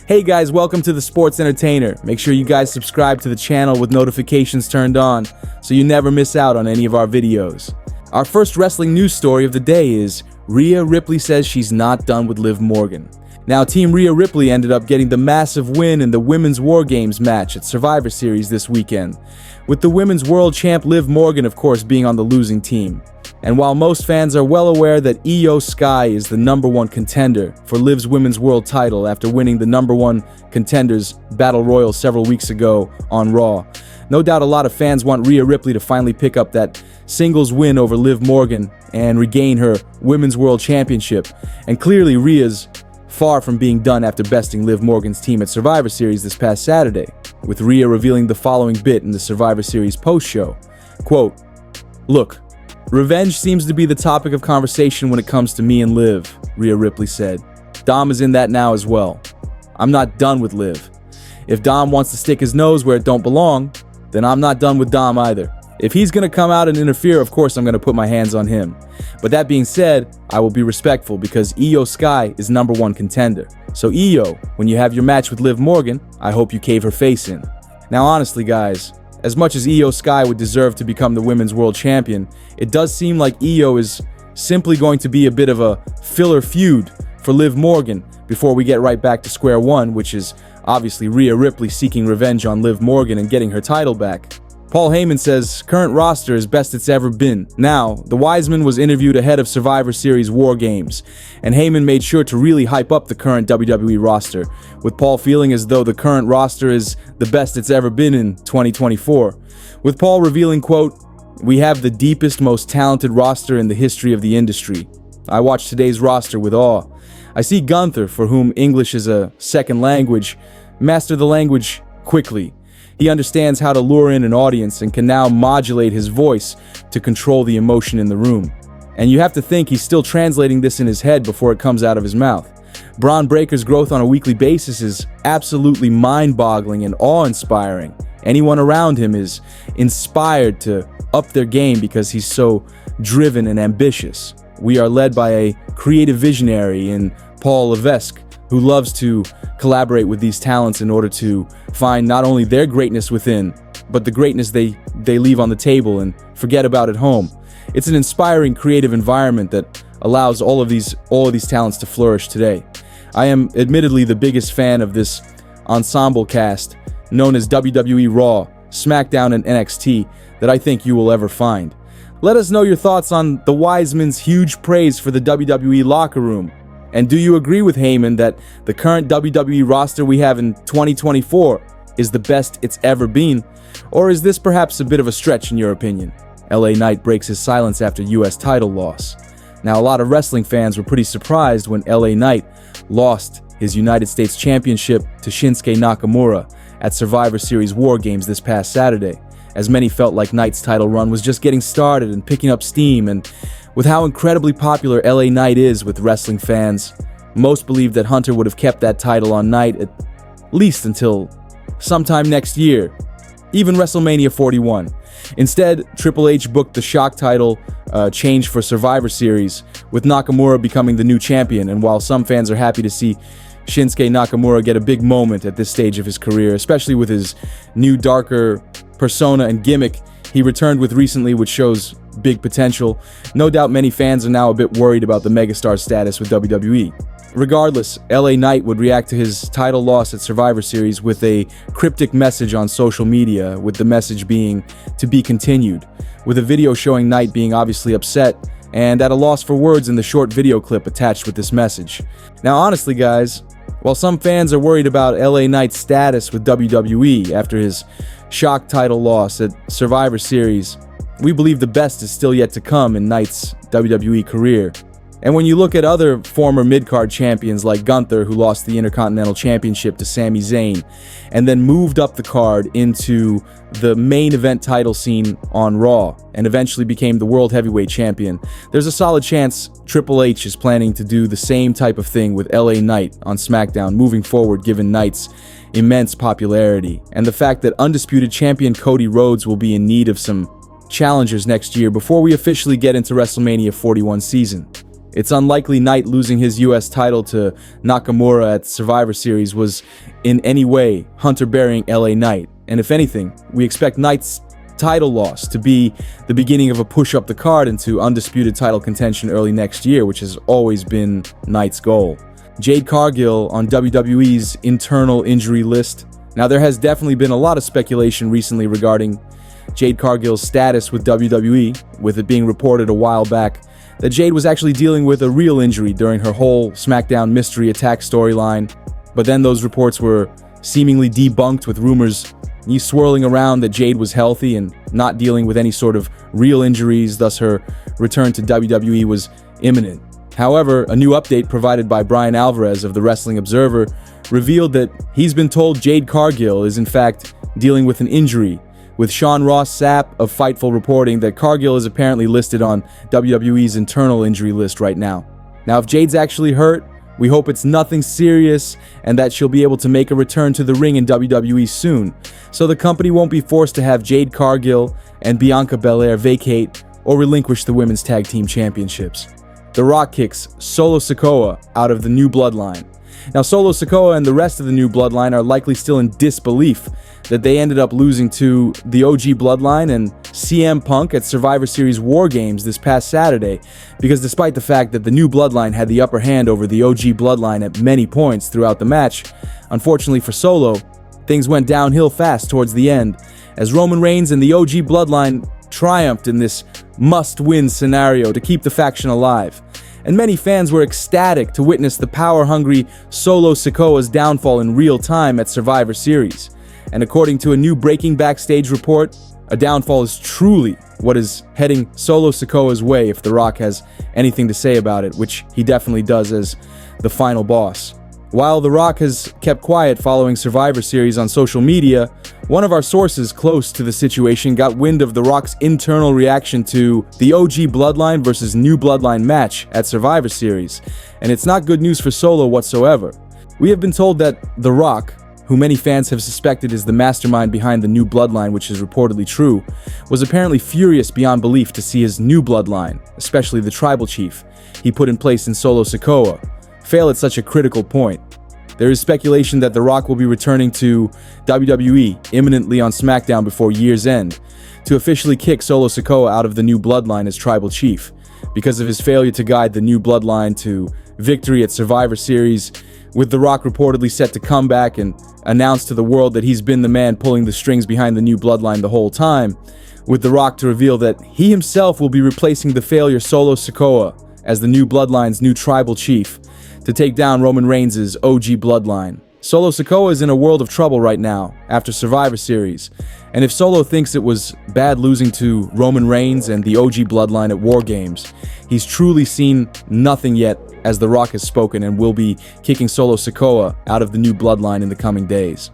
Hey guys, welcome to The Sports Entertainer. Make sure you guys subscribe to the channel with notifications turned on so you never miss out on any of our videos. Our first wrestling news story of the day is Rhea Ripley says she's not done with Liv Morgan. Now, Team Rhea Ripley ended up getting the massive win in the Women's War Games match at Survivor Series this weekend, with the Women's World Champ Liv Morgan, of course, being on the losing team. And while most fans are well aware that Io Sky is the #1 contender for Liv's Women's World title after winning the #1 Contenders Battle Royal several weeks ago on Raw, no doubt a lot of fans want Rhea Ripley to finally pick up that singles win over Liv Morgan and regain her Women's World Championship. And clearly Rhea's far from being done after besting Liv Morgan's team at Survivor Series this past Saturday, with Rhea revealing the following bit in the Survivor Series post-show. Quote, "Look, revenge seems to be the topic of conversation when it comes to me and Liv," Rhea Ripley said. "Dom is in that now as well. I'm not done with Liv. If Dom wants to stick his nose where it don't belong, then I'm not done with Dom either. If he's gonna come out and interfere, of course I'm gonna put my hands on him. But that being said, I will be respectful because Io Sky is #1 contender. So Io, when you have your match with Liv Morgan, I hope you cave her face in." Now honestly guys, as much as Io Sky would deserve to become the Women's World Champion, it does seem like Io is simply going to be a bit of a filler feud for Liv Morgan before we get right back to square one, which is obviously Rhea Ripley seeking revenge on Liv Morgan and getting her title back. Paul Heyman says, current roster is best it's ever been. Now, the Wiseman was interviewed ahead of Survivor Series War Games, and Heyman made sure to really hype up the current WWE roster, with Paul feeling as though the current roster is the best it's ever been in 2024. With Paul revealing, quote, "We have the deepest, most talented roster in the history of the industry. I watch today's roster with awe. I see Gunther, for whom English is a second language, master the language quickly. He understands how to lure in an audience and can now modulate his voice to control the emotion in the room. And you have to think he's still translating this in his head before it comes out of his mouth. Braun Breaker's growth on a weekly basis is absolutely mind-boggling and awe-inspiring. Anyone around him is inspired to up their game because he's so driven and ambitious. We are led by a creative visionary in Paul Levesque, who loves to collaborate with these talents in order to find not only their greatness within, but the greatness they leave on the table and forget about at home. It's an inspiring creative environment that allows all of these talents to flourish today. I am admittedly the biggest fan of this ensemble cast known as WWE Raw, SmackDown, and NXT that I think you will ever find. Let us know your thoughts on the Wiseman's huge praise for the WWE locker room. And do you agree with Heyman that the current WWE roster we have in 2024 is the best it's ever been? Or is this perhaps a bit of a stretch in your opinion? LA Knight breaks his silence after US title loss. Now, a lot of wrestling fans were pretty surprised when LA Knight lost his United States Championship to Shinsuke Nakamura at Survivor Series War Games this past Saturday, as many felt like Knight's title run was just getting started and picking up steam. And with how incredibly popular LA Knight is with wrestling fans, most believed that Hunter would have kept that title on Knight at least until sometime next year, even WrestleMania 41. Instead, Triple H booked the shock title change for Survivor Series, with Nakamura becoming the new champion. And while some fans are happy to see Shinsuke Nakamura get a big moment at this stage of his career, especially with his new darker persona and gimmick he returned with recently, which shows big potential, no doubt many fans are now a bit worried about the megastar status with WWE. Regardless, LA Knight would react to his title loss at Survivor Series with a cryptic message on social media, with the message being "to be continued," with a video showing Knight being obviously upset and at a loss for words in the short video clip attached with this message. Now honestly guys, while some fans are worried about LA Knight's status with WWE after his shock title loss at Survivor Series, we believe the best is still yet to come in Knight's WWE career. And when you look at other former mid-card champions like Gunther, who lost the Intercontinental Championship to Sami Zayn and then moved up the card into the main event title scene on Raw and eventually became the World Heavyweight Champion, there's a solid chance Triple H is planning to do the same type of thing with LA Knight on SmackDown moving forward, given Knight's immense popularity and the fact that undisputed champion Cody Rhodes will be in need of some challengers next year before we officially get into WrestleMania 41 season. It's unlikely Knight losing his US title to Nakamura at Survivor Series was in any way Hunter burying LA Knight. And if anything, we expect Knight's title loss to be the beginning of a push up the card into undisputed title contention early next year, which has always been Knight's goal. Jade Cargill on WWE's internal injury list. Now, there has definitely been a lot of speculation recently regarding Jade Cargill's status with WWE, with it being reported a while back that Jade was actually dealing with a real injury during her whole SmackDown Mystery Attack storyline, but then those reports were seemingly debunked with rumors swirling around that Jade was healthy and not dealing with any sort of real injuries, thus her return to WWE was imminent. However, a new update provided by Brian Alvarez of the Wrestling Observer revealed that he's been told Jade Cargill is in fact dealing with an injury, with Sean Ross Sapp of Fightful reporting that Cargill is apparently listed on WWE's internal injury list right now. Now, if Jade's actually hurt, we hope it's nothing serious and that she'll be able to make a return to the ring in WWE soon, so the company won't be forced to have Jade Cargill and Bianca Belair vacate or relinquish the Women's Tag Team Championships. The Rock kicks Solo Sikoa out of the New Bloodline. Now, Solo Sikoa and the rest of the New Bloodline are likely still in disbelief that they ended up losing to the OG Bloodline and CM Punk at Survivor Series War Games this past Saturday, because despite the fact that the New Bloodline had the upper hand over the OG Bloodline at many points throughout the match, unfortunately for Solo, things went downhill fast towards the end, as Roman Reigns and the OG Bloodline triumphed in this must-win scenario to keep the faction alive. And many fans were ecstatic to witness the power-hungry Solo Sikoa's downfall in real time at Survivor Series. And according to a new breaking backstage report, a downfall is truly what is heading Solo Sikoa's way if The Rock has anything to say about it, which he definitely does as the final boss. While The Rock has kept quiet following Survivor Series on social media, one of our sources close to the situation got wind of The Rock's internal reaction to the OG Bloodline versus New Bloodline match at Survivor Series, and it's not good news for Solo whatsoever. We have been told that The Rock, who many fans have suspected is the mastermind behind the New Bloodline, which is reportedly true, was apparently furious beyond belief to see his New Bloodline, especially the tribal chief he put in place in Solo Sikoa, fail at such a critical point. There is speculation that The Rock will be returning to WWE imminently on SmackDown before year's end to officially kick Solo Sikoa out of the New Bloodline as tribal chief because of his failure to guide the New Bloodline to victory at Survivor Series, with The Rock reportedly set to come back and announce to the world that he's been the man pulling the strings behind the New Bloodline the whole time, with The Rock to reveal that he himself will be replacing the failure Solo Sikoa as the New Bloodline's new tribal chief to take down Roman Reigns' OG Bloodline. Solo Sikoa is in a world of trouble right now after Survivor Series, and if Solo thinks it was bad losing to Roman Reigns and the OG Bloodline at War Games, he's truly seen nothing yet, as The Rock has spoken and will be kicking Solo Sikoa out of the New Bloodline in the coming days.